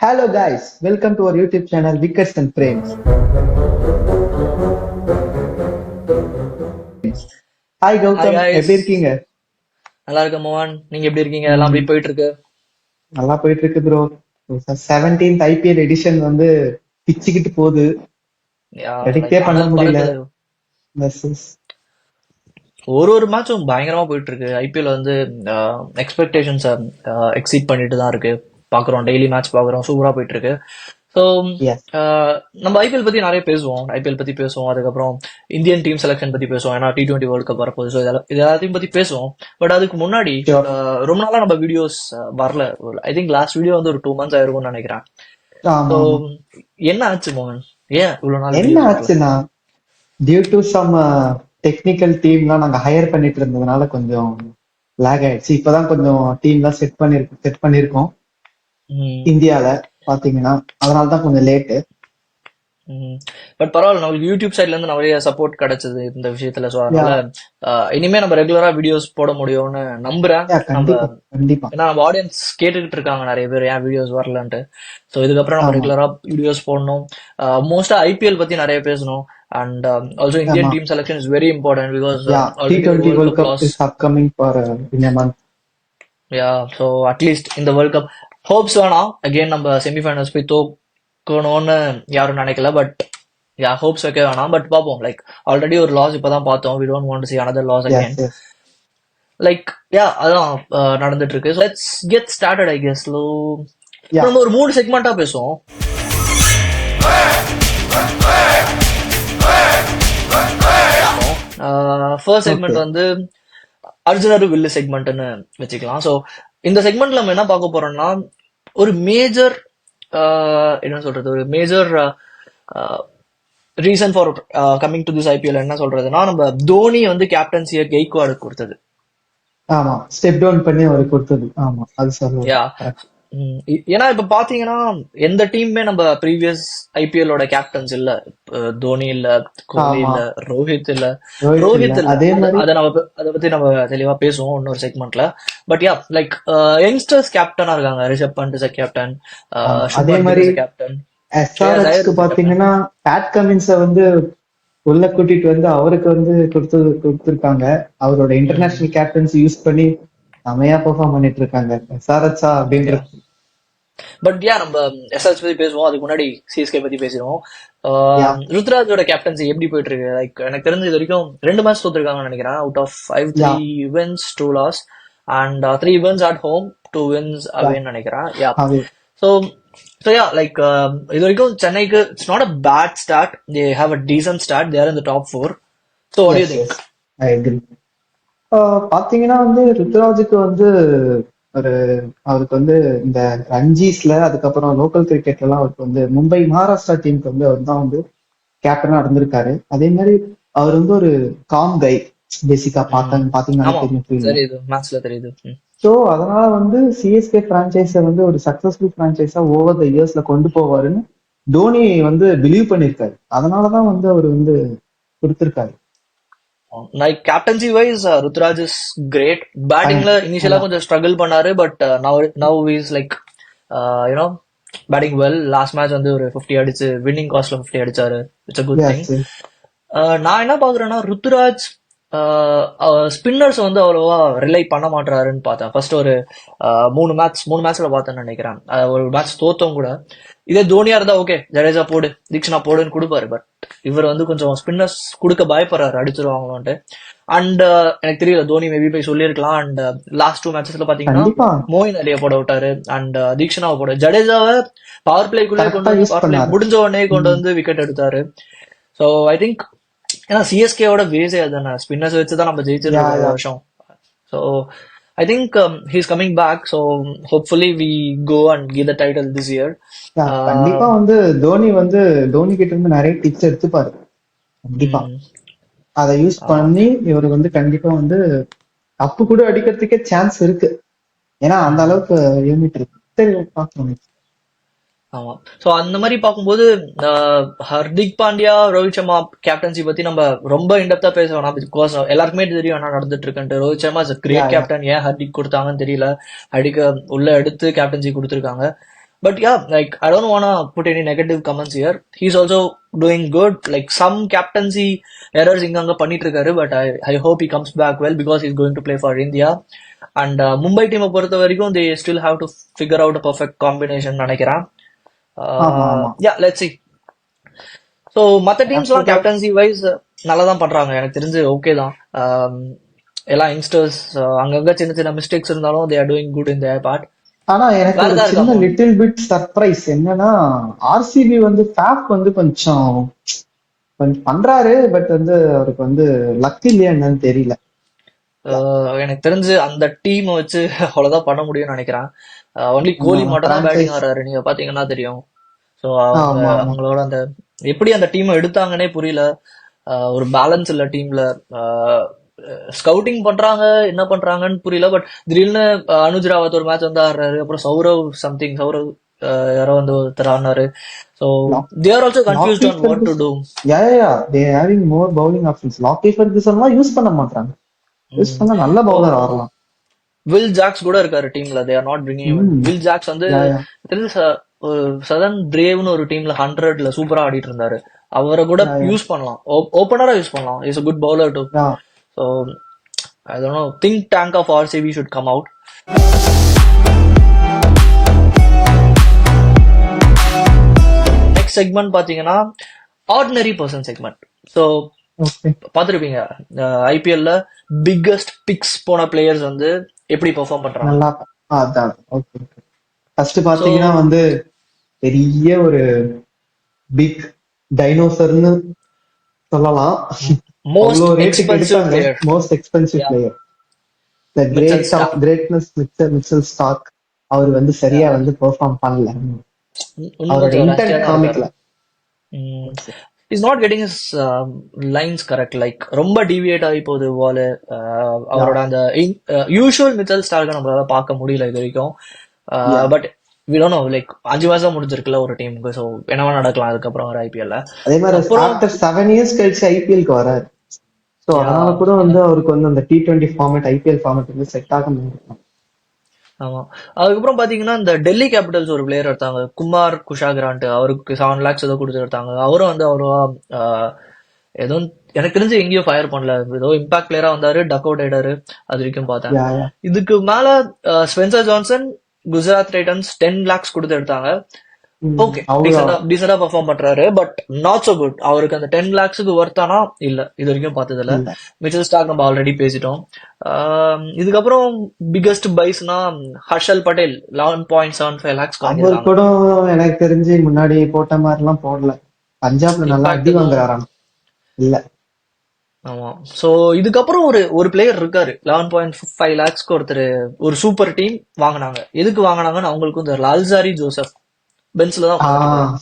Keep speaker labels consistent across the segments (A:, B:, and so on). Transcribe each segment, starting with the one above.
A: Hello guys, welcome to our YouTube channel Wickets and Frames. Hi
B: hi
A: Gautam,
B: guys,
A: எப்படி இருக்கீங்க?
B: நல்லா இருக்க மோகன். நீங்க எப்படி இருக்கீங்க? எல்லாம்
A: ம்,
B: அப்படி போயிட்டு இருக்கு.
A: நல்லா போயிட்டு இருக்கு ப்ரோ. 17th IPL எடிஷன் வந்து பிச்சுக்கிட்டு போகுது. ப்ரெடிக்டே
B: லைக்
A: பண்ண
B: அனல்
A: முடியல.
B: பறக்குது.
A: Versus.
B: ஒரு மேட்சும் பயங்கரமா போயிட்டு இருக்கு. ஐபிஎல் வந்து எக்ஸ்பெக்டேஷன்ஸை எக்ஸீட் பண்ணிட்டு தான் இருக்கு. பாக்குறோம், டெய்லி மேட்ச் பாக்குறோம், சூப்பரா போயிட்டு இருக்கு. So
A: Yes.
B: நம்ம ஐபிஎல் பத்தி நிறைய பேசுவோம். ஐபிஎல் பத்தி பேசுவோம், அதுக்கப்புறம் இந்தியன் டீம் செலக்ஷன் பத்தி பேசுவோம். ஏன்னா T20 வேர்ல்ட் கப் வரப்போகுது. ஸோ இது எல்லாத்தையும் பத்தி பேசுவோம். பட் அதுக்கு முன்னாடி
A: Sure.
B: ரொம்ப நாளா நம்ம வீடியோஸ் வரல. ஐ திங்க் லாஸ்ட் வீடியோ வந்து ஒரு 2 months ஆயிருக்கும்னு நினைக்கிறேன்.
A: ஆமா
B: ஸோ
A: ஆமா.
B: என்ன ஆச்சு மோகன்? ஏன் இவ்வளவு நாள்
A: என்ன
B: வீடியோஸ் வரல?
A: ஆச்சுன்னா டியூ டு சம் டெக்னிக்கல் டீம்லாம் நாங்க ஹையர் பண்ணிட்டு இருந்ததுனால கொஞ்சம் லேக் ஆயிடுச்சு. இப்பதான் கொஞ்சம் டீம்லாம் செட் பண்ணிருக்கோம் இந்தியால பாத்தீங்கன்னா. அதனாலதான் கொஞ்சம் லேட்டு.
B: பட் பரவாயில்ல, நம்மளுக்கு யூடியூப் சைட்ல இருந்து நிறைய சப்போர்ட் கிடைச்சது இந்த விஷயத்துல. ஸோ
A: யா
B: அதனால இனிமே நம்ம ரெகுலரா வீடியோஸ் போட முடியும்னு நம்புறேன்.
A: யா
B: நம்ம
A: கண்டிப்பா கண்டிப்பா.
B: ஏன்னா நம்ம ஆடியன்ஸ் கேட்டுக்கிட்டு இருக்காங்க நிறைய பேர், ஏன் வீடியோஸ் வரலன்ட்டு. ஸோ இதுக்கப்புறம் நம்ம
A: ஆமா
B: ரெகுலரா வீடியோஸ் போடணும். மோஸ்டா ஐபிஎல் பத்தி நிறைய பேசணும். அண்ட் ஆல்சோ
A: ஆமா.
B: Indian team selection is very important because
A: Yeah,
B: already ஒரு
A: T20
B: world
A: World
B: cup
A: Cup
B: loss.
A: is upcoming for in a month.
B: யா, ஸோ அட்லீஸ்ட் இந்த வேர்ல்ட் கப் ஹோப்ஸ் வேணாம். அகெயின் நம்ம செமிஃபைனல்ஸ் போய் தோக்கணும்னு யாரும் நினைக்கல. பட் யா, ஹோப்ஸ் வைக்க வேணாம். பட் பார்ப்போம். லைக் ஆல்ரெடி ஒரு லாஸ் இப்பதான் பார்த்தோம். We don't want to see another loss
A: Yes,
B: again.
A: yes.
B: Like yeah, அதான் நடந்துட்டு இருக்கு. Let's get started I guess.
A: Yeah,
B: நம்ம ஒரு 3 செக்மெண்டா பேசுவோம். First segment
A: okay.
B: வந்து அர்ஜுனரு வில்லு செக்மெண்ட்னு வச்சுக்கலாம். ஸோ இந்த செக்மெண்ட்ல நம்ம என்ன பார்க்க போறோம்னா, ஒரு மேஜர் என்ன சொல்றது, ஒரு major reason for coming to this IPL என்ன சொல்றதுன்னா, நம்ம தோனி வந்து கேப்டன்சியை கெய்க்வாடு கொடுத்தது.
A: ஆமா, ஸ்டெப் டவுன் பண்ணி அவர் கொடுத்தது. ஆமா, அது சொல்லுவோம்.
B: யா,
A: Correct.
B: ஏன்னா இப்ப பாத்தீங்கன்னா எந்த டீமுமே நம்ம ப்ரீவியஸ் ஐபிஎல்லோட கேப்டன்ஸ் இல்ல. தோனி இல்ல, கோலி
A: ஆமா,
B: இல்ல, ரோஹித் இல்ல.
A: ரோஹித் இல்ல.
B: ரோஹித் இல்ல,
A: அதே மாதிரி
B: அத நம்ம அதை பத்தி நம்ம தெளிவா பேசுவோம் இன்னொரு செக்மெண்ட்ல. பட் யா, லைக் யங்ஸ்டர்ஸ் கேப்டனா இருக்காங்க. ரிஷப் பண்ட் இஸ் கேப்டன்,
A: ஆமா, அதே
B: சுப்மன் கில்
A: மாதிரி
B: இஸ் கேப்டன், ஸ்ரேயாஸ்
A: SRHக்கு
B: ஐயர் இஸ் கேப்டன்.
A: பாத்தீங்கன்னா பேட் கமின்ஸ வந்து உள்ள கூட்டிட்டு வந்து அவருக்கு வந்து கொடுத்துருக்காங்க. அவரோட இன்டர்நேஷனல் கேப்டன்சி யூஸ் பண்ணி செமையா பெர்ஃபார்ம் பண்ணிட்டு இருக்காங்க. SRHா அப்படின்ற.
B: பட் யா, நம்ம எஸ்ஆர்எச் பத்தி பேசுவோம். அதுக்கு முன்னாடி சிஎஸ்கே பத்தி பேசுவோம்.
A: யா
B: ருத்ராஜோட கேப்டன்சி எப்படி போயிட்டு இருக்கு? லைக் எனக்கு தெரிஞ்ச இது வரைக்கும் 2 மேட்ச் தோத்துருக்காங்கன்னு நினைக்கிறேன். Out of 5,
A: yeah
B: 3 wins, 2 loss and 3 wins at home, 2 wins
A: yeah
B: away நினைக்கிறேன். யா,
A: அது
B: ஸோ யா, லைக் இது வரைக்கும் சென்னைக்கு it's not a bad start. They have a decent start. They are in the top 4. So what you
A: yes
B: think?
A: Yes I agree. பாத்தீங்கன்னா வந்து ருத்ராஜுக்கு வந்து ஒரு அவருக்கு வந்து இந்த ரஞ்சிஸ்ல அதுக்கப்புறம் லோக்கல் கிரிக்கெட்ல எல்லாம் அவருக்கு வந்து மும்பை மகாராஷ்டிரா டீமுக்கு வந்து அவர் தான் வந்து கேப்டனா இருந்திருக்காரு. அதே மாதிரி அவர் வந்து ஒரு காம் கை பேசிக்கா பாத்தீங்கன்னா
B: ஆமா,
A: தெரியும் ஃபீல்ட்ல.
B: தெரியுது, மேட்ச்ல தெரியுது.
A: ஸோ அதனால வந்து சிஎஸ்கே பிரான்ச்சைஸை வந்து ஒரு சக்சஸ்ஃபுல் பிரான்ச்சைஸா ஓவர் த இயர்ஸ்ல கொண்டு போவாருன்னு தோனி வந்து பிலீவ் பண்ணிருக்காரு. அதனாலதான் வந்து அவர் வந்து கொடுத்திருக்காரு.
B: Like captaincy wise Ruturaj is great. பேட்டிங்ல இனிஷியலா
A: ஆமா
B: கொஞ்சம் ஸ்ட்ரகிள் பண்ணாரு. But now is like you know batting well. Last match வந்து ஒரு 50 அடிச்சு வின்னிங் காஸ்ட்ல 50 அடிச்சாரு. It's a good thing.
A: Yes
B: நான் என்ன பாக்குறேன்னா, ருத்துராஜ் ஸ்பின்னர்ஸ் வந்து அவ்வளவா ரிலை பண்ண மாட்டாருன்னு பார்த்தேன். ஃபர்ஸ்ட் ஒரு 3 மேட்ச்ல பார்த்தேன்னு நினைக்கிறேன். ஒரு மேட்ச் தோத்தம் கூட. இதே தோனியா இருந்தா ஓகே, ஜடேஜா போடு, தீக்ஷனா போடுன்னு கொடுப்பாரு. பட் இவர் வந்து கொஞ்சம் ஸ்பின்னர்ஸ் கொடுக்க பயப்படுறாரு, அடிச்சிருவாங்களோன்ட்டு. அண்ட் எனக்கு தெரியல, தோனி மேபி போய் சொல்லியிருக்கலாம். அண்ட் லாஸ்ட் 2 மேட்சஸ்ல பாத்தீங்கன்னா
A: கண்டிப்பா
B: மோயின் அலியை போட விட்டாரு அண்ட் தீக்ஷனாவை போட, ஜடேஜாவை பவர் பிளேக்குள்ளே கொண்டு
A: கரெக்டா
B: வந்து
A: யூஸ்
B: பவர் பிளே
A: பண்ணாரு.
B: முடிஞ்ச உடனே கொண்டு வந்து விக்கெட் எடுத்தாரு. ஸோ ஐ திங்க், ஏன்னா சிஎஸ்கேவோட பேஸே அதுதானே, ஸ்பின்னர்ஸ் வச்சு தான் நம்ம ஜெயிச்சிட்டு
A: யா
B: இருக்கோம் இந்த
A: யா
B: வருஷம். So I think he's coming back. So hopefully we go and give the title this year.
A: Ya கண்டிப்பா வந்து தோனி கிட்ட இருந்து நிறைய டிப்ஸ் எடுத்துப்பாரு. கண்டிப்பா அதை யூஸ்
B: ஆமா,
A: பண்ணி இவர் வந்து கண்டிப்பா வந்து கப்பு கூட அடிக்கிறதுக்கே சான்ஸ் இருக்கு. ஏன்னா அந்த அளவுக்கு யூனிட் இருக்கு. சரி பாக்கலாம்.
B: ஆமா. ஸோ அந்த மாதிரி பார்க்கும்போது ஹர்திக் பாண்டியா, ரோஹித் சர்மா கேப்டன்சி பத்தி நம்ம ரொம்ப இன்டெப்தா பேச வேணாம். பிகாஸ் எல்லாருக்குமே தெரியும் என்ன நடந்துட்டு இருக்குன்ட்டு. Rohit Sharma is
A: yeah
B: great
A: yeah
B: captain. ஏன் ஹர்திக் கொடுத்தாங்கன்னு தெரியல. ஹர்திக்க உள்ள எடுத்து கேப்டன்சி கொடுத்துருக்காங்க. But yeah, like I don't wanna put any negative comments here. He's also doing good. Like some captaincy errors inganga பண்ணிட்டு இருக்காரு, but I hope he comes back well because he's going to play for India. And Mumbai team பொறுத்த வரைக்கும் they still have to figure out a perfect combination நினைக்கிறேன்.
A: ஆமா ஆமா
B: Yeah, let's see. So மற்ற
A: after
B: டீம்ஸ்லாம்
A: that.
B: Captaincy wise நல்லா தான் பண்றாங்க, எனக்கு தெரிஞ்சு ஓகே தான். எல்லா யங்ஸ்டர்ஸ் அங்கங்க சின்ன சின்ன மிஸ்டேக்ஸ் இருந்தாலும் they are doing good in their part.
A: ஆனா எனக்கு
B: வேற
A: ஒரு
B: ஏதாவது இருக்கா
A: சின்ன
B: மோன்?
A: லிட்டில் பிட் சர்ப்ரைஸ் என்னன்னா, ஆர்சிபி வந்து ஃபேப் வந்து கொஞ்சம் கொஞ்சம் பண்றாரு, பட் வந்து அவருக்கு வந்து லக் இல்லையா என்னன்னு தெரியல.
B: எனக்கு தெரிஞ்சு அந்த டீம் வச்சு அவ்வளவுதான் பண்ண முடியும்னு நினைக்கிறேன். ஒன்லி கோலி மட்டும் தான் பேட்டிங்
A: பிரான்சைஸ்.
B: ஆடுறாரு, நீங்க பாத்தீங்கன்னா தெரியும். ஸோ அவங்க
A: ஆமா ஆமா.
B: அவங்களோட அந்த எப்படி அந்த டீமை எடுத்தாங்கன்னே புரியல. ஒரு பேலன்ஸ் இல்ல டீம்ல. ஸ்கவுட்டிங் பண்றாங்க, என்ன பண்றாங்கன்னு புரியல. பட் திடீர்னு அனுஜ் ராவத் ஒரு மேட்ச் வந்து ஆடுறாரு, அப்புறம் சௌரவ் யாரோ வந்து ஒருத்தர் ஆடினாரு. So they are also confused
A: Lockie
B: on what to
A: Ferguson.
B: Too.
A: Ya they having more bowling options. Lockie ஃபெர்குசன்லாம் யூஸ் பண்ண மாட்டாங்க. யூஸ் பண்ண நல்ல பவுலர் ஆடலாம்.
B: வில் ஜாக்ஸ் கூட இருக்காரு டீம்ல, தே ஆர் நாட் பிரிங்கிங்.
A: ம்.
B: வில் ஜாக்ஸ் வந்து
A: யா யா
B: தெரிஞ்சு சதன் பிரேவ்னு ஒரு டீம்ல 100ல சூப்பரா ஆடிட்டு இருந்தாரு. அவரை கூட
A: யா யா
B: யூஸ் பண்ணலாம், ஓப்பனரா யூஸ் பண்ணலாம். Is a good bowler too.
A: Ya.
B: So I don't know, think tank of RCB should come out. Next segment பாத்தீங்கன்னா ordinary person segment. So
A: okay.
B: பார்த்துருப்பீங்க ஐபிஎல்ல பிக்கஸ்ட் பிக்ஸ் போன பிளேயர்ஸ் வந்து எப்படி பெர்ஃபார்ம் பண்றாங்க.
A: நல்லா. அதான். Okay okay. ஃபர்ஸ்ட்
B: ஸோ
A: பாத்தீங்கன்னா வந்து பெரிய ஒரு பிக் டைனோசர்னு சொல்லலாம்.
B: மோஸ்ட்
A: அவ்வளோ ரேட்டுக்கு
B: எக்ஸ்பென்சிவ்
A: எடுத்தாங்க.
B: Player
A: most expensive player the
B: Mitchell
A: great of
B: Starc.
A: Greatness Mitchell Starc. அவர் வந்து சரியா வந்து பெர்ஃபார்ம் பண்ணல. அவரோட
B: உண்மைதான்,
A: இன்டென்ட்
B: ரஷ்யா தான் இருக்காரு.
A: காமிக்கல.
B: Is not getting his lines correct. Like ரொம்ப டிவியேட் ஆகி போகுது பால்.
A: யா
B: அவரோட அந்த யூஷுவல் மிச்சல் ஸ்டார்க்கை நம்மளால பார்க்க முடியல இது வரைக்கும்.
A: Ya.
B: But we don't know, like 5 மாசம் முடிஞ்சிருக்குல்ல ஒரு டீமுக்கு. ஸோ என்னவா நடக்கலாம் அதுக்கப்புறம் ஒரு ஐபிஎல்ல.
A: அதே மாதிரி
B: அப்புறம்
A: ஆஃப்டர் 7 இயர்ஸ் கழிச்சு ஐபிஎல்க்கு வராரு. ஸோ அதனால கூட வந்து அவருக்கு வந்து அந்த T20 ஃபார்மேட், ஐபிஎல் ஃபார்மேட் வந்து செட் ஆக முடியும்.
B: ஆமா, அதுக்கப்புறம் பாத்தீங்கன்னா இந்த டெல்லி கேபிட்டல்ஸ் ஒரு பிளேயர் எடுத்தாங்க, குமார் குஷாகிரான்ட். அவருக்கு 7 lakhs ஏதோ கொடுத்து எடுத்தாங்க. அவரும் வந்து அவ்வளோவா எதுவும் எனக்கு தெரிஞ்சு எங்கேயும் ஃபயர் பண்ணல. ஏதோ இம்பாக்ட் பிளேயரா வந்தாரு, டக் அவுட் ஆயிட்டாரு. அது வரைக்கும் பார்த்தேன்.
A: யா யா.
B: இதுக்கு மேல Spencer Johnson Gujarat Titans 10 lakhs கொடுத்து எடுத்தாங்க. ஓகே,
A: அவரு
B: டீசெண்டா பெர்ஃபார்ம் பண்றாரு, பட் நாட் சோ குட். அவருக்கு அந்த 10 lakhsக்கு ஒர்த்தானா இல்ல, இது வரைக்கும் பார்த்ததுல.
A: இல்ல.
B: மிச்சல் ஸ்டாக் நம்ம ஆல்ரெடி பேசிட்டோம். இதுக்கப்புறம் பிகஸ்ட் பைஸ்னா ஹர்ஷல் பட்டேல் 11.75 lakhs
A: அவர்
B: வாங்கியிருக்காங்க.
A: கூட எனக்கு தெரிஞ்சு முன்னாடி போட்ட மாதிரி எல்லாம் போடல. பஞ்சாப்ல நல்லா
B: இம்பாக்ட்
A: அடி
B: எதுவும்.
A: வாங்குறாராம். இல்ல.
B: ஆமா, சோ இதுக்கப்புறம் ஒரு பிளேயர் இருக்காரு 11.5 lakhsக்கு ஒருத்தர் ஒரு சூப்பர் டீம் வாங்கினாங்க. எதுக்கு வாங்கினாங்கன்னு அவங்களுக்கும் தெரியல. அல்சாரி ஜோசப் பென்ஸ்ல தான் உட்காந்துருக்காரு.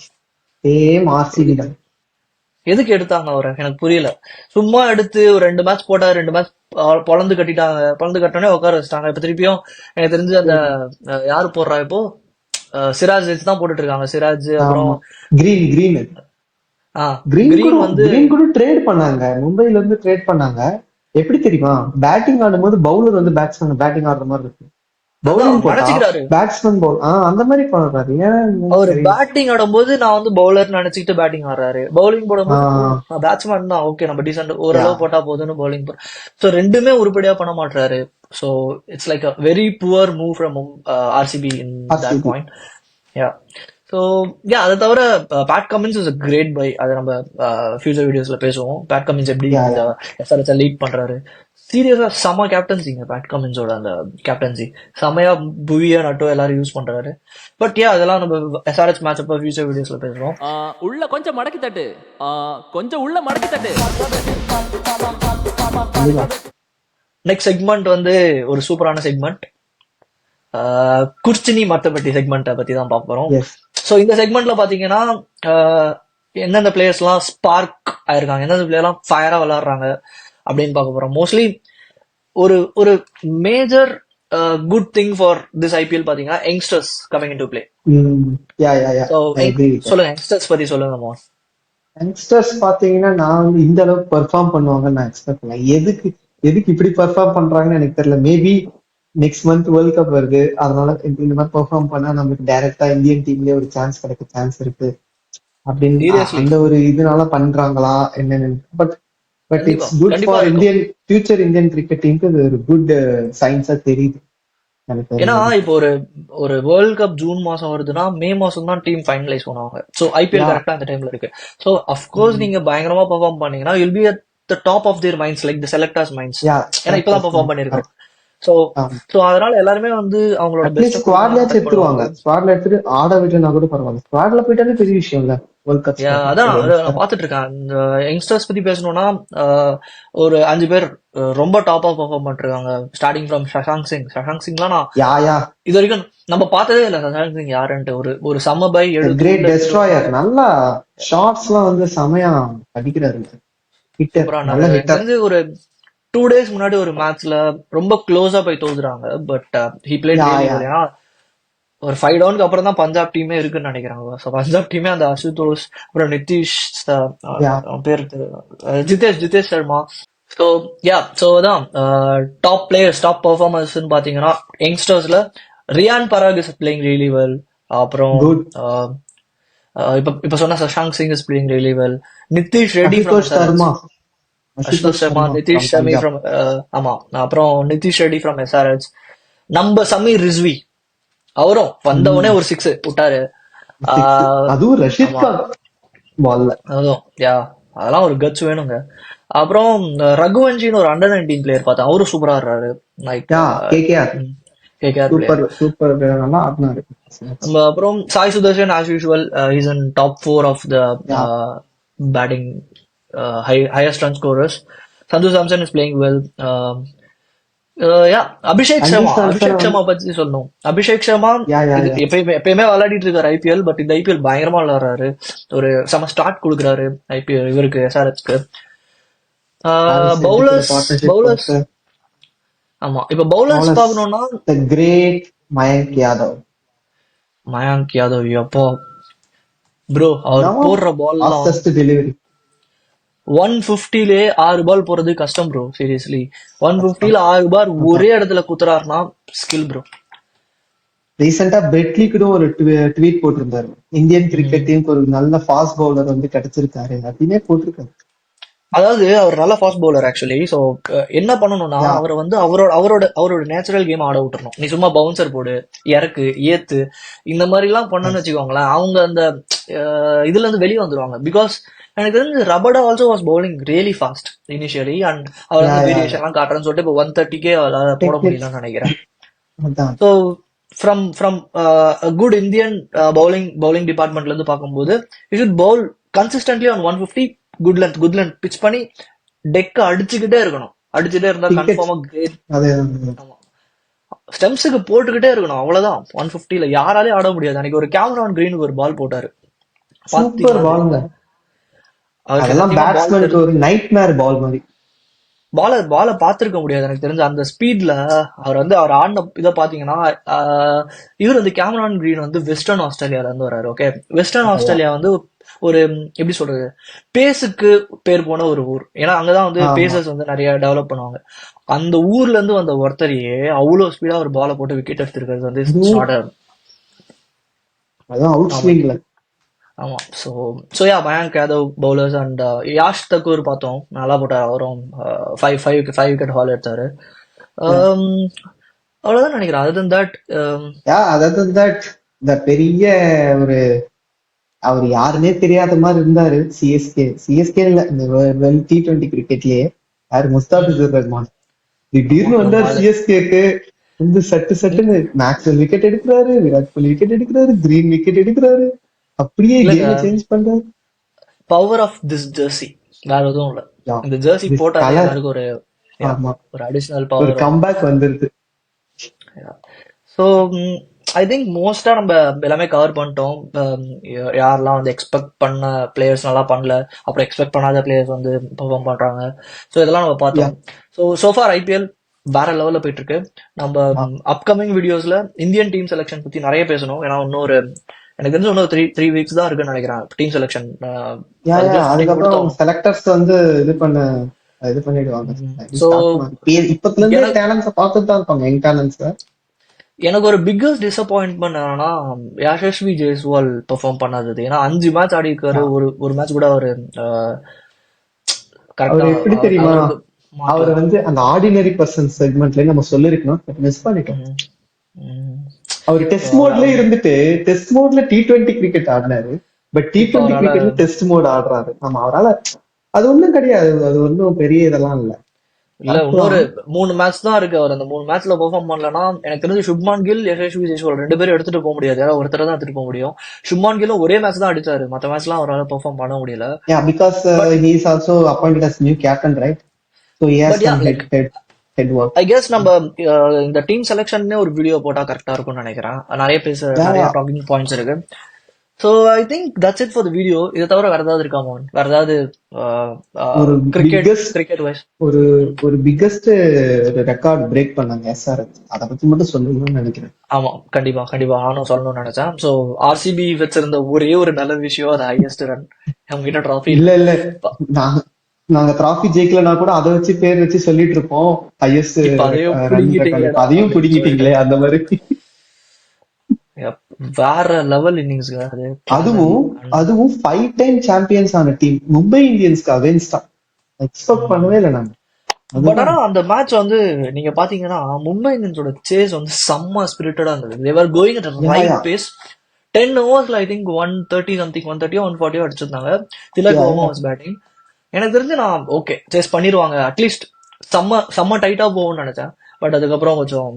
A: சேம் ஆர்சிபி தான்.
B: எதுக்கு எடுத்தாங்க அவரை எனக்கு புரியல. சும்மா எடுத்து ஒரு 2 மேட்ச் போட்டா, 2 மேட்ச் பொழந்து கட்டிட்டாங்க. பொழந்து கட்டோடனே உட்கார வச்சுட்டாங்க. இப்ப திருப்பியும் எனக்கு தெரிஞ்சு அந்த யாரு போடுறா இப்போ, சிராஜ் வச்சு தான் போட்டுட்டு இருக்காங்க. சிராஜ் அப்புறம்
A: ஆமா. கிரீன் கிரீன்
B: கிரீன்
A: கூட
B: வந்து
A: கிரீன் கூட ட்ரேட் பண்ணாங்க. மும்பைல இருந்து ட்ரேட் பண்ணாங்க. எப்படி தெரியுமா, பேட்டிங் ஆடும்போது பவுலர் வந்து பேட்ஸ்மேன் பேட்டிங் ஆடுற மாதிரி இருக்கு. பவுலிங் போட்டா
B: நினைச்சுக்கிறாரு.
A: பேட்ஸ்மேன் பவுல் அந்த மாதிரி பண்றாரு. ஏன்
B: அவர்
A: தெரியல.
B: பேட்டிங் ஆடும்போது நான் வந்து பவுலர் நினைச்சுக்கிட்டு பேட்டிங் ஆடுறாரு. பவுலிங் போடும்போது பேட்ஸ்மேன் தான், ஓகே நம்ம டீசென்ட்
A: யா
B: ஓரளவு போட்டா போதுன்னு பவுலிங். ஸோ ரெண்டுமே உருப்படியா பண்ண மாட்டாரு. So it's like a very poor move from RCB in that
A: RCB.
B: Point. Yeah. So yeah, அதை தவிர Pat Cummins is a great buy. அதை நம்ம ஃபியூச்சர் வீடியோஸ்ல பேசுவோம். பேட் கமின்ஸ் எப்படி
A: யா
B: இந்த
A: யா.
B: எஸ்ஆர்எஸ் லீட் பண்றாரு. சீரியஸா செம கேப்டன்சிங்க பேட் கமின்ஸோட அந்த கேப்டன்சி. செமையா புவியா நட்டோ எல்லாரும் யூஸ் பண்றாரு. பட் யா, அதெல்லாம் நம்ம எஸ்ஆர்எஸ் மேட்ச் அப்ப ஃபியூச்சர் வீடியோஸ்ல பேசுவோம்.
C: உள்ள கொஞ்சம் மடக்கி தட்டு, கொஞ்சம் உள்ள மடக்கி தட்டு.
A: கண்டிப்பா.
B: நெக்ஸ்ட் செக்மெண்ட் வந்து ஒரு சூப்பரான செக்மெண்ட், குர்ச்சினி மத்தபட்டி செக்மெண்ட்டை பத்தி தான் பார்க்க போறோம்.
A: எஸ்.
B: ஸோ இந்த செக்மெண்ட்ல பாத்தீங்கன்னா எந்தெந்த பிளேயர்ஸ்லாம் ஸ்பார்க் ஆயிருக்காங்க, எந்தெந்த பிளேயர்லாம் ஃபயரா விளையாடுறாங்க அப்படின்னு பார்க்க போறோம். மோஸ்ட்லி ஒரு ஒரு major good thing for this IPL பாத்தீங்கன்னா youngsters coming in to play.
A: Ya ya ya.
B: So
A: I agree with that.
B: சொல்லுங்க, யங்ஸ்டர்ஸ் பத்தி சொல்லுங்க மோன்.
A: யங்ஸ்டர்ஸ் பாத்தீங்கன்னா நான் வந்து இந்த அளவுக்கு பெர்ஃபார்ம் பண்ணுவாங்கன்னு நான் எக்ஸ்பெக்ட் பண்ணேன். எதுக்கு எதுக்கு இப்படி பெர்ஃபார்ம் பண்றாங்கன்னு எனக்கு தெரியல. Maybe next month world cup வருது, அதனால இந்த மாதிரி பெர்ஃபார்ம் பண்ணா நமக்கு டைரக்டா இந்தியன் டீம்லயே ஒரு சான்ஸ் கிடைக்க சான்ஸ் இருக்கு அப்படின்னு
B: சீரியஸ்லி.
A: அந்த ஒரு இதனால பண்றாங்களா என்னன்னு. பட்
B: கண்டிப்பா
A: இட்ஸ் குட்
B: கண்டிப்பா
A: ஃபார்
B: இருக்கும்.
A: இந்தியன் ஃபியூச்சர் இந்தியன் கிரிக்கெட் டீமுக்கு இது ஒரு குட் சயின்ஸா தெரியுது எனக்கு
B: ஏன்னா
A: தெரிஞ்சது.
B: இப்போ ஒரு ஒரு வேர்ல்ட் கப் ஜூன் மாசம் வருதுன்னா மே மாசம் தான் டீம் ஃபைனலைஸ் பண்ணுவாங்க. ஸோ ஐபிஎல்
A: யா
B: கரெக்டா அந்த டைம்ல இருக்கு. ஸோ அஃப்கோர்ஸ் நீங்க பயங்கரமா பெர்ஃபார்ம் பண்ணீங்கன்னா will be at the top of their minds like the selectors minds.
A: Ya
B: ஏன்னா இப்பதான் பெர்ஃபார்ம் பண்ணிருக்கோம். ஸோ
A: ஆமா.
B: ஸோ அதனால எல்லாருமே வந்து அவங்களோட
A: அட்லீஸ்ட்
B: பெஸ்ட்டை கொடுக்கணும்னு
A: ஸ்குவாட்லயாச்சும்
B: எக்ஸ்பெக்ட் பண்ணுவாங்க.
A: எடுத்துருவாங்க. ஸ்குவாட்ல எடுத்துட்டு ஆட விட்டுனா கூட பரவாயில்ல. ஸ்குவாட்ல போயிட்டாலே பெரிய விஷயம் இல்ல வேர்ல்ட் கப்
B: அதான்
A: ஒரு
B: அதான் நான் பார்த்துட்டு இருக்கேன். இந்த யங்ஸ்டர்ஸ் பத்தி பேசணும்னா ஒரு 5 பேர் ரொம்ப டாப்பா பெர்ஃபார்ம் பண்ணிருக்காங்க. ஸ்டார்டிங் ஃப்ரம் சஷாங்க் சிங்லாம் நான்
A: யா யா
B: இது வரைக்கும் நம்ம பார்த்ததே இல்லை. சஷாங்க் சிங் யாருன்ட்டு ஒரு ஒரு சம பை எடுத்து
A: கிரேட்
B: உள்ள எடுத்துட்டு
A: டெஸ்ட்ராயர்.
B: வருவாரு.
A: நல்லா ஷார்ட்ஸ் எல்லாம் வந்து செமையா அடிக்கிறாரு. ஹிட்டர்,
B: சூப்பரா
A: நல்ல
B: ஆனாரு. எனக்கு
A: ஹிட்டர்.
B: தெரிஞ்சு ஒரு 2 days முன்னாடி ஒரு மேட்ச்ல ரொம்ப க்ளோஸா போய் தோத்துறாங்க. But he played
A: ya
B: really
A: ya
B: well. ஏன்னா ஒரு 5 டவுனுக்கு அப்புறம் தான் பஞ்சாப் டீமே இருக்குன்னு நினைக்கிறாங்க. ஸோ பஞ்சாப் டீமே அந்த அசுதோஷ், அப்புறம் நிதிஷ்,
A: யா
B: அவன் பேர் ஜிதேஷ் சர்மா. ஸோ ஸோ அதான் டாப் பிளேயர்ஸ் டாப் பெர்ஃபார்மர்ஸ்ன்னு பாத்தீங்கன்னா யங்ஸ்டர்ஸ்ல Riyan Parag is playing really well. அப்புறம்
A: குட்.
B: uh, இப்ப இப்ப சொன்ன Shashank Singh is playing really well. Nitish Reddy from
A: Ashutosh Sharma.
B: Ashutosh Sharma, Nitish
A: from
B: Shami
A: Punjab.
B: From ஆமா, அப்புறம் நிதிஷ் ரெட்டி ஃப்ரம் எஸ்ஆர்எச். நம்ம சமீர் ரிஸ்வி அவரும் வந்தவனே ஒரு 6 விட்டாரு.
A: அதுவும் ரஷீத்
B: ஆமா,
A: கான் பால்ல.
B: அதுவும் அதெல்லாம் ஒரு கட்ஸ் வேணுங்க. அப்புறம் ரகுவன்ஷின்னு ஒரு அண்டர் 19 பிளேயர் பார்த்தேன். அவரும் சூப்பரா ஆடுறாரு. Like
A: ya KKR
B: KKR player.
A: Super super நல்லா ஆடினாரு.
B: அப்புறம் Sai Sudharsan as usual is in top 4 of the
A: ya
B: batting highest run scorers. Sanju Samson is playing well. Abhishek
A: Sanju
B: Sharma
A: Samson
B: பத்தி சொல்லணும். அபிஷேக் சர்மா
A: யா யா யா
B: எப்பயுமே விளையாடிட்டு இருக்காரு ஐபிஎல். பட் இந்த ஐபிஎல் பயங்கரமா விளையாடுறாரு. ஒரு செம ஸ்டார்ட் கொடுக்குறாரு ஐபிஎல் இவருக்கு எஸ்ஆர்எச்க்கு. பவுலர்ஸ்
A: பார்ட்னர்ஷிப்
B: பவுலர்ஸ் ஆமா, இப்ப பவுலர்ஸ் பாக்கணும்னா
A: த கிரேட் மயங்க் யாதவ்.
B: மயாங்க் யாதவ் அப்போ ப்ரோ அவர் போடுற பால்லாம்
A: ஃபாஸ்டஸ்ட் டெலிவரி.
B: 150லே 6 பால் போறது கஷ்டம் ப்ரோ. சீரியஸ்லி 150ல 6 பால் ஒரே இடத்துல குத்துறாருன்னா ஸ்கில் ப்ரோ.
A: ரீசெண்டா பெட்லி கூட ஒரு ட்வீட் போட்டிருந்தாரு, இந்தியன் கிரிக்கெட் டீமுக்கு ஒரு நல்ல ஃபாஸ்ட் பவுலர் வந்து கிடைச்சிருக்காரு அப்படின்னு போட்டிருக்காரு.
B: அதாவது அவர் நல்ல ஃபாஸ்ட் பவுலர் ஆக்சுவலி. ஸோ என்ன பண்ணணும்னா
A: யா
B: அவரை வந்து அவரோட நேச்சுரல் கேம் ஆட விட்டுறணும். நீ சும்மா பவுன்சர் போடு, இறக்கு, ஏத்து, இந்த மாதிரி எல்லாம் பண்ணணும்னு வச்சுக்கோங்களேன். அவங்க அந்த இதுல இருந்து வெளியே வந்துருவாங்க. பிகாஸ் எனக்கு தெரிஞ்சு Rabada also was bowling really fast initially. And அவர்
A: யா
B: வந்து
A: யா
B: வேரியேஷன் எல்லாம் காட்டுறேன்னு சொல்லிட்டு இப்போ 130K அவரால போட முடியலன்னு நினைக்கிறேன்.
A: அதான்
B: so from good Indian bowling டிபார்ட்மெண்ட்ல இருந்து பார்க்கும்போது you should bowl consistently on 150. Good length pitch பண்ணி டெக்க அடிச்சுக்கிட்டே இருக்கணும். அடிச்சுட்டே இருந்தா
A: விக்கெட்
B: கன்ஃபார்மா கிரேட்.
A: அதே
B: ஸ்டெம்ஸுக்கு போட்டுக்கிட்டே இருக்கணும். அவ்வளவுதான். 150ல யாராலையும் ஆட முடியாது. அன்னைக்கு ஒரு கேமரான் கிரீனுக்கு ஒரு பால் போட்டாரு
A: சூப்பர்
B: பாத்தீங்களா?
A: பாலுங்க.
B: அவருக்கு
A: அதெல்லாம்
B: சத்தியமா பால்
A: பேட்ஸ்மேனுக்கு ஒரு நைட்மேர் பால் மாதிரி.
B: பால பாத்திருக்க முடியாது எனக்கு தெரிஞ்ச அந்த ஸ்பீட்ல. அவர் ஆடின இதை பாத்தீங்கன்னா இவர் வந்து கேமரான் கிரீன் வந்து வெஸ்டர்ன் ஆஸ்திரேலியால இருந்து வர்றாரு. ஓகே, வெஸ்டர்ன் ஆஸ்திரேலியா வந்து ஒரு எப்படி சொல்றது, பேஸுக்கு பேர் போன ஒரு ஊர். ஏன்னா அங்கதான் வந்து
A: ஆமா
B: பேசர்ஸ் வந்து நிறைய டெவலப் பண்ணுவாங்க. அந்த ஊர்ல இருந்து வந்த ஒருத்தரையே அவ்வளவு ஸ்பீடா ஒரு பாலை போட்டு விக்கெட் எடுத்திருக்கிறது வந்து
A: அதுவும் அதான் அவுட்
B: ஆமா
A: ஸ்விங்ல.
B: ஆமா. So Mayank Yadav bowlers and Yash Thakur பார்த்தோம், நல்லா போட்டார். அவரும் 5 விக்கெட் ஹால் எடுத்தாரு. அவ்வளவுதான் நினைக்கிறேன். அதர் தட்
A: யா அதாவது இந்த பெரிய ஒரு அவர் யாருன்னே தெரியாத மாதிரி இருந்தாரு. சிஎஸ்கே இல்ல, இந்த T20 கிரிக்கெட்லயே யாரு, முஸ்தாபிசுர் ரஹ்மான். திடீர்னு வந்தார் சிஎஸ்கேக்கு. வந்து சட்டுன்னு மேக்ஸ்வெல் விக்கெட் எடுக்கிறாரு, விராட் கோலி விக்கெட் எடுக்கிறாரு, கிரீன் விக்கெட் எடுக்கிறாரு. அப்படியே கேம் சேஞ்ச் பண்றாரு.
B: பவர் ஆஃப் திஸ் ஜெர்சி, வேற எதுவும் இல்ல. இந்த ஜெர்சி போட்டாலே எல்லாருக்கும் ஒரு அடிஷனல்
A: ஒரு
B: பவர்
A: கம்பேக் வந்துருது.
B: ஸோ ஐ திங்க் மோஸ்டா நம்ம எல்லாமே கவர் பண்ணிட்டோம். யாரெல்லாம் வந்து எக்ஸ்பெக்ட் பண்ண பிளேயர்ஸ் நல்லா பண்ணல, அப்புறம் எக்ஸ்பெக்ட் பண்ணாத பிளேயர்ஸ் வந்து பெர்ஃபார்ம் பண்றாங்க. ஸோ இதெல்லாம் நம்ம பார்த்தோம். சோஃபார் ஐபிஎல் வேற லெவல்ல போயிட்டு இருக்கு. நம்ம அப்கமிங் வீடியோஸ்ல இந்தியன் டீம் செலெக்ஷன் பத்தி நிறைய பேசணும். ஏன்னா எனக்கு தெரிஞ்சு இன்னொரு 3 வீக்ஸ் தான் இருக்குன்னு நினைக்கிறேன் டீம் செலெக்ஷன்.
A: அதுக்கப்புறம் செலக்டர்ஸ் வந்து இது பண்ண இது பண்ணிடுவாங்க.
B: ஸோ
A: இப்பத்துல இருந்தே
B: எனக்கு
A: டேலண்ட்ஸ பார்த்துட்டு தான் இருப்பாங்க, யங் டேலண்ட்ஸ்.
B: எனக்கு ஒரு பிக்கஸ்ட் டிசப்பாயின்ட்மெண்ட் என்னன்னா யசஸ்வி ஜெய்ஸ்வால் பெர்ஃபார்ம் பண்ணாதது. ஏன்னா 5 மேட்ச் ஆடி இருக்காரு, ஒரு மேட்ச் கூட அவரு கரெக்டா
A: அவர் எப்படி தெரியுமா,
B: அவருக்கு
A: அவர்
B: மாட்டல.
A: வந்து அந்த ஆர்டினரி பர்சன் செக்மெண்ட்ல நம்ம சொல்லிருக்கணும், மிஸ் பண்ணிட்டோம்.
B: ம், ம்.
A: அவர்
B: So
A: டெஸ்ட் மோட்ல இருந்துட்டு டெஸ்ட் மோட்ல T20 கிரிக்கெட் ஆடினாரு. பட்
B: இப்ப
A: T20
B: அவரால
A: கிரிக்கெட்ல டெஸ்ட் மோட் ஆடுறாரு. ஆமா, அவரால அது ஒண்ணும் கிடையாது, அது ஒன்றும் பெரிய இதெல்லாம் இல்ல.
B: இல்ல
A: கரெக்ட்
B: இன்னொரு
A: தான்.
B: 3 மேட்ச் தான் இருக்கு. அவர் அந்த 3 மேட்ச்ல பெர்ஃபார்ம் பண்ணலன்னா எனக்கு தெரிஞ்சு சுப்மான் கில், யசஸ்வி ஜெய்ஸ்வால் 2 பேரும் எடுத்துட்டு போக முடியாது. யாராவது ஒருத்தர் தான் எடுத்துட்டு போக முடியும். சுப்மான் கில்லும் ஒரே மேட்ச் தான் அடிச்சாரு, மத்த மேட்ச்லாம் அவரால் பெர்ஃபார்ம் பண்ண முடியல.
A: Yeah, because
B: but
A: he is also appointed as new captain, right? So he has
B: but yeah
A: some
B: like
A: head work.
B: I guess நம்ம இந்த டீம் செலெக்ஷன்னே ஒரு வீடியோ போட்டா கரெக்டா இருக்கும்னு நினைக்கிறேன். நிறைய
A: Yeah,
B: நிறைய
A: yeah.
B: டாக்கிங் பாயிண்ட்ஸ் இருக்கு. So I think that's it for the video. இதை தவிர வேற ஏதாவது இருக்கா மோகன்? வேற ஏதாவது
A: ஒரு
B: கிரிக்கெட்
A: பிக்கஸ்ட்
B: வைஸ்?
A: ஒரு ஒரு பிக்கஸ்ட் ரெக்கார்ட் பிரேக் பண்ணாங்க SRH. அத பத்தி மட்டும் சொல்லணும்னு நினைக்கிறேன்.
B: ஆமா, கண்டிப்பா கண்டிப்பா நானும் சொல்லணும்னு நினைச்சேன். ஸோ ஆர்சிபி வச்சிருந்த ஒரே ஒரு நல்ல விஷயம் அது ஹையஸ்ட் ரன். அவங்க கிட்ட ட்ராஃபி
A: இல்ல
B: இல்ல.
A: இல்ல, நாங்க நாங்க டிராஃபி ஜெயிக்கலனா கூட அதை வச்சு பேர் வச்சு சொல்லிட்டு இருப்போம், ஹையஸ்ட்
B: இப்ப அதையும்
A: ரன் ரெக்கார்டு.
B: புடிங்கிட்டீங்களேடா
A: அதையும்
B: அப்படின்னு சொல்லிட்டு
A: பிடிங்கிட்டீங்களே அந்த மாதிரி.
B: Yep. வேற லெவல் இன்னிங்ஸ் அது.
A: அதுவும் அதுவும் 5 டைம் சாம்பியன்ஸ் ஆன டீம் மும்பை இந்தியன்ஸ்க்கு அகைன்ஸ்டா எக்ஸ்பெக்ட் பண்ணவே இல்லை நாங்க.
B: பட் ஆனா
A: அதுதான்.
B: அந்த மேட்ச் வந்து நீங்க பாத்தீங்கன்னா மும்பை இந்தியன்ஸோட சேஸ் வந்து செம்ம ஸ்பிரிட்டடா இருந்தது. they were going at a
A: யா
B: right
A: யா
B: pace. 10 ஓவர்ஸ்ல ஐ திங்க் 130 சம்திங் 130 140 அடிச்சிருந்தாங்க. Tilak
A: ya
B: Varma
A: ya
B: was batting. எனக்கு தெரிஞ்சு நான் ஓகே சேஸ் பண்ணிடுவாங்க, அட்லீஸ்ட் செம்ம டைட்டா போகும்னு நினைச்சேன். பட் அதுக்கப்புறம் கொஞ்சம்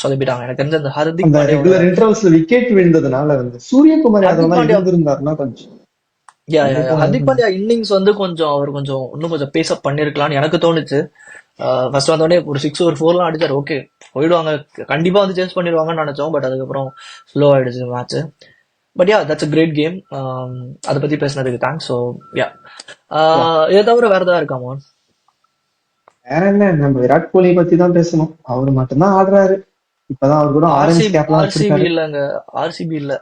B: சொதப்பிட்டாங்க. எனக்கு தெரிஞ்ச அந்த ஹர்திக்
A: அந்த
B: பாண்டியாவோட
A: ரெகுலர் இன்டர்வல்ஸ்ல விக்கெட் விழுந்ததுனால வந்து சூரியகுமார்
B: ஹர்திக்
A: யாதவ்லாம்
B: பாண்டியா
A: இருந்திருந்தாருன்னா கொஞ்சம் கண்டிப்பா
B: ஹர்திக் பாண்டியா இன்னிங்ஸ் வந்து கொஞ்சம் அவர் கொஞ்சம் இன்னும் கொஞ்சம் பேசப் பண்ணிருக்கலாம்னு எனக்கு தோணுச்சு. ஃபர்ஸ்ட் வந்தோடனே ஒரு 6 ஒரு 4 அடிச்சாரு. ஓகே போயிடுவாங்க, கண்டிப்பா வந்து சேஸ் பண்ணிடுவாங்கன்னு நினைச்சோம். பட் அதுக்கப்புறம் ஸ்லோ ஆயிடுச்சு match. But yeah that's a great game. அதை பத்தி பேசினதுக்கு தேங்க்ஸ். ஸோ யா
A: யா.
B: இதை தவிர வேற ஏதாவது இருக்காமா?
A: வேற என்ன, நம்ம விராட் கோலி பத்தி தான் பேசணும். அவரு மட்டும்தான் ஆடுறாரு. இப்பதான் அவர் கூட ஆரஞ்சு கேப்லாம்
B: ஆர்சிபி
A: வச்சிருக்காரு.
B: இல்லங்க, ஆர்சிபி இல்ல,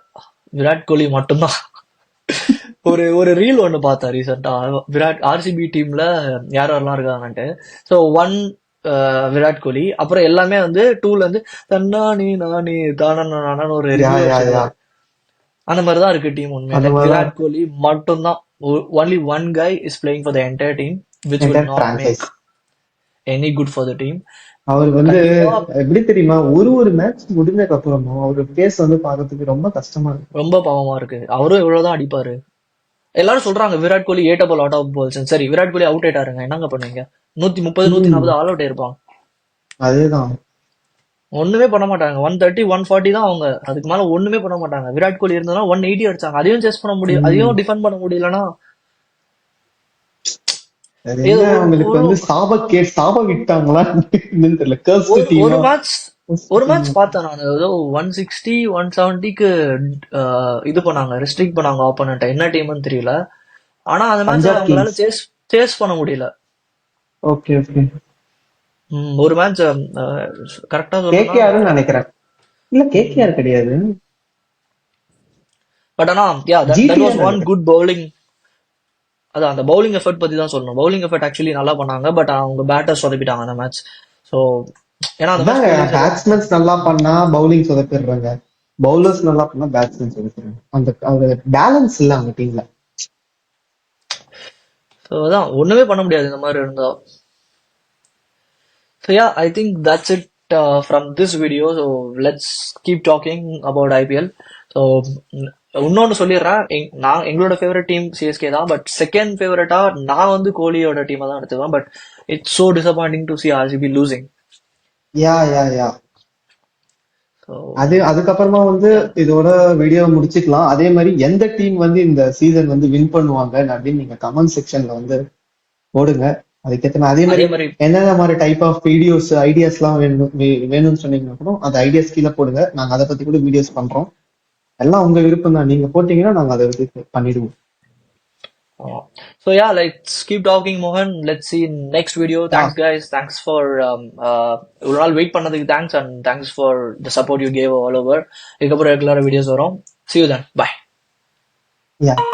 B: விராட் கோலி மட்டும்தான். ஒரு ஒரு ரீல் ஒண்ணு பார்த்தேன் ரீசெண்டா, விராட் ஆர்சிபி டீம்ல யார் யாரெல்லாம் இருக்காங்கன்ட்டு. ஸோ 1 விராட் கோலி, அப்புறம் எல்லாமே வந்து 2ல இருந்து தன்னானி நானி தானன்னு ஒரு
A: யா
B: ரிவ்யூ
A: யா யா
B: வச்சிருந்தாரு. அந்த மாதிரி தான் இருக்கு டீம்
A: அந்த
B: உண்மையில.
A: மாதிரிதான்
B: விராட் கோலி மட்டும்தான், only one guy is playing for the entire team, which will
A: entire
B: not make
A: franchise.
B: any good for the team.
A: அவர் வந்து
B: கண்டிப்பா
A: எப்படி தெரியுமா, ஒரு மேட்ச் முடிஞ்சதுக்கு அப்புறமும் அவரு ஃபேஸ் வந்து பாக்கிறதுக்கு ரொம்ப கஷ்டமா இருக்கு.
B: ரொம்ப பாவமா இருக்கு. அவரும் இவ்வளவுதான் அடிப்பாரு. எல்லாரும் சொல்றாங்க Virat Kohli ate up lot of balls. சரி, விராட் கோலி அவுட் ஆயிட்டாருங்க, என்னங்க பண்ணுவீங்க? 130 140 ஆல் அவுட் ஆயிருப்பாங்க.
A: அதேதான்.
B: ஒண்ணுமே பண்ண மாட்டாங்க. 130 140 தான் அவங்க, அதுக்கு மேல ஒண்ணுமே பண்ண மாட்டாங்க. விராட் கோலி இருந்ததுனா 180 அடிச்சாங்க. அதையும் சேஸ் பண்ண முடியும், அதையும் டிஃபெண்ட் பண்ண முடியலன்னா
A: அது
B: ஏதோ
A: என்ன, அவங்களுக்கு வந்து சாப விட்டாங்களா என்னன்னு தெரியல. கர்ஸ்ட்
B: ஒரு
A: டீமா.
B: ஒரு மேட்ச் பார்த்தேன் நான். ஏதோ 160 170க்கு இது பண்ணாங்க, ரெஸ்ட்ரிக்ட் பண்ணாங்க ஆப்போனன்ட். என்ன டீம்னு தெரியல. ஆனா அந்த மேட்ச்
A: பஞ்சாப்
B: அவங்களால
A: கிங்ஸ்.
B: சேஸ் பண்ண முடியல.
A: Okay okay.
B: ஒரு மேட்ச் கரெக்டா சொல்லணும்னா
A: கேகேஆர்னு நினைக்கிறேன். இல்ல கேகேஆர் கிடையாது,
B: பட் ஆனா தட்
A: ஜிடிஆர்
B: வாஸ் ஒன்
A: நினைக்கிறேன்.
B: Good bowling. அதான் அந்த பவுலிங் எஃபர்ட் பத்தி தான் சொல்லணும். பவுலிங் எஃபர்ட் ஆக்சுவலி நல்லா பண்ணாங்க. பட் அவங்க பேட்டர் சொதப்பிட்டாங்க அந்த மேட்ச். ஸோ ஏன்னா அந்த மேட்ச்
A: அதாங்க, பேட்ஸ்மேன்ஸ் நல்லா பண்ணா பவுலிங் சொதப்பிடுறாங்க, பவுலர்ஸ் நல்லா பண்ணா பேட்ஸ்மேன் சொதப்பிடுறாங்க. அந்த பேலன்ஸ் இல்ல அவங்க டீம்ல.
B: ஸோ அதான் ஒண்ணுமே பண்ண முடியாது இந்த மாதிரி இருந்தா. So yeah, I think that's it from this video. So let's keep talking about IPL. So இன்னொன்னு சொல்லிடுறேன், எங்களோட ஃபேவரட் டீம் சிஎஸ்கே தான். பட் செகண்ட் ஃபேவரட்டா நான் வந்து கோலியோட டீமை தான் எடுத்துவேன். But it's so disappointing to see RCB losing.
A: Ya ya ya.
B: So
A: அதுக்கப்புறமா வந்து இதோட வீடியோ முடிச்சுக்கலாம். அதே மாதிரி எந்த டீம் வந்து இந்த சீசன் வந்து வின் பண்ணுவாங்க அப்படின்னு நீங்க கமெண்ட் செக்ஷன்ல வந்து போடுங்க. அதுக்கேற்ற அதே மாதிரி என்னென்ன மாதிரி டைப் ஆஃப் வீடியோஸ் ஐடியாஸ் எல்லாம் வேணும்னு சொன்னீங்கன்னா கூட அந்த ஐடியாஸ் கீழே போடுங்க. நாங்க அதை பத்தி கூட வீடியோஸ் பண்றோம். எல்லாம் உங்க விருப்பம் தான், நீங்க போட்டீங்கன்னா நாங்க அதை வந்து பண்ணிடுவோம்.
B: So yeah, let's keep talking, Mohan. Let's see in next video. Thanks guys. Thanks for ஒரு நாள் வெயிட் பண்ணதுக்கு thanks, and thanks for the support you gave all over. இதுக்கப்புறம் ரெகுலரா வீடியோஸ் வரும். See you then. Bye.
A: Yeah.